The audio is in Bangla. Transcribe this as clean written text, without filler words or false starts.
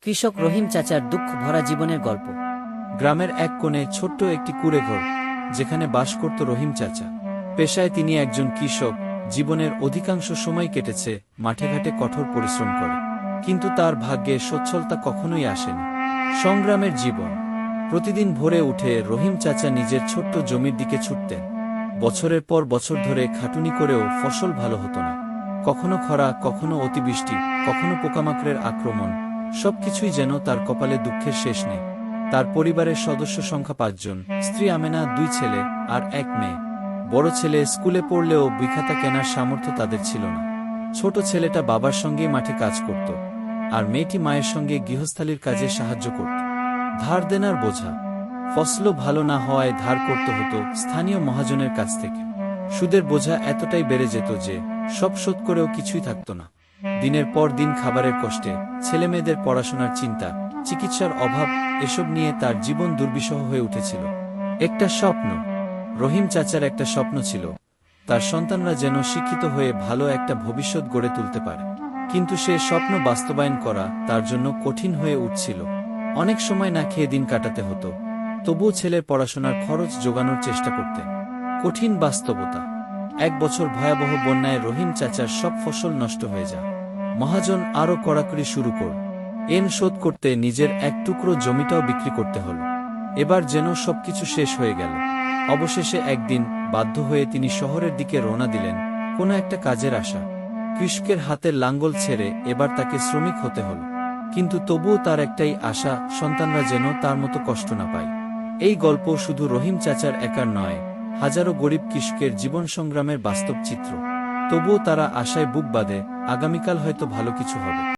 কৃষক রহিম চাচার দুঃখ ভরা জীবনের গল্প। গ্রামের এক কোণে ছোট্ট একটি কুঁড়েঘর, যেখানে বাস করত রহিম চাচা। পেশায় তিনি একজন কৃষক। জীবনের অধিকাংশ সময় কেটেছে মাঠে ঘাটে কঠোর পরিশ্রম করে। কিন্তু তার ভাগ্যে সচ্ছলতা কখনোই আসেনি। সংগ্রামের জীবন। প্রতিদিন ভোরে উঠে রহিম চাচা নিজের ছোট্ট জমির দিকে ছুটতেন। বছরের পর বছর ধরে খাটুনি করেও ফসল ভালো হতো না। কখনো খরা, কখনো অতিবৃষ্টি, কখনো পোকামাকড়ের আক্রমণ, সবকিছুই যেন তার কপালে দুঃখের শেষ নেই। তার পরিবারের সদস্য সংখ্যা ৫ জন। স্ত্রী আমেনা, 2 ছেলে আর 1 মেয়ে। বড় ছেলে স্কুলে পড়লেও বই-খাতা কেনার সামর্থ্য তাদের ছিল না। ছোট ছেলেটা বাবার সঙ্গেই মাঠে কাজ করত, আর মেয়েটি মায়ের সঙ্গে গৃহস্থালির কাজে সাহায্য করত। ধার দেনার বোঝা। ফসল ভালো না হওয়ায় ধার করতে হতো স্থানীয় মহাজনের কাছ থেকে। সুদের বোঝা এতটাই বেড়ে যেত যে সব শোধ করেও কিছুই থাকত না। দিনের পর দিন খাবারের কষ্টে, ছেলেমেয়েদের পড়াশোনার চিন্তা, চিকিৎসার অভাব, এসব নিয়ে তার জীবন দুর্বিষহ হয়ে উঠেছিল। একটা স্বপ্ন। রহিম চাচার একটা স্বপ্ন ছিল, তার সন্তানরা যেন শিক্ষিত হয়ে ভালো একটা ভবিষ্যৎ গড়ে তুলতে পারে। কিন্তু সে স্বপ্ন বাস্তবায়ন করা তার জন্য কঠিন হয়ে উঠছিল। অনেক সময় না খেয়ে দিন কাটাতে হতো, তবুও ছেলের পড়াশোনার খরচ জোগানোর চেষ্টা করতেন। কঠিন বাস্তবতা। এক বছর ভয়াবহ বন্যায় রহিম চাচার সব ফসল নষ্ট হয়ে যায়। মহাজন আরও কড়াকড়ি শুরু করল। ঋণ শোধ করতে নিজের এক টুকরো জমিটাও বিক্রি করতে হল। এবার যেন সবকিছু শেষ হয়ে গেল। অবশেষে একদিন বাধ্য হয়ে তিনি শহরের দিকে রওনা দিলেন, কোনো একটা কাজের আশা। কৃষকের হাতের লাঙ্গল ছেড়ে এবার তাকে শ্রমিক হতে হল। কিন্তু তবুও তার একটাই আশা, সন্তানরা যেন তার মতো কষ্ট না পায়। এই গল্প শুধু রহিম চাচার একার নয়, হাজারো গরিব কৃষকের জীবন সংগ্রামের বাস্তব চিত্র। তবুও তারা আশায় বুক বাঁধে, আগামীকাল হয়তো ভালো কিছু হবে।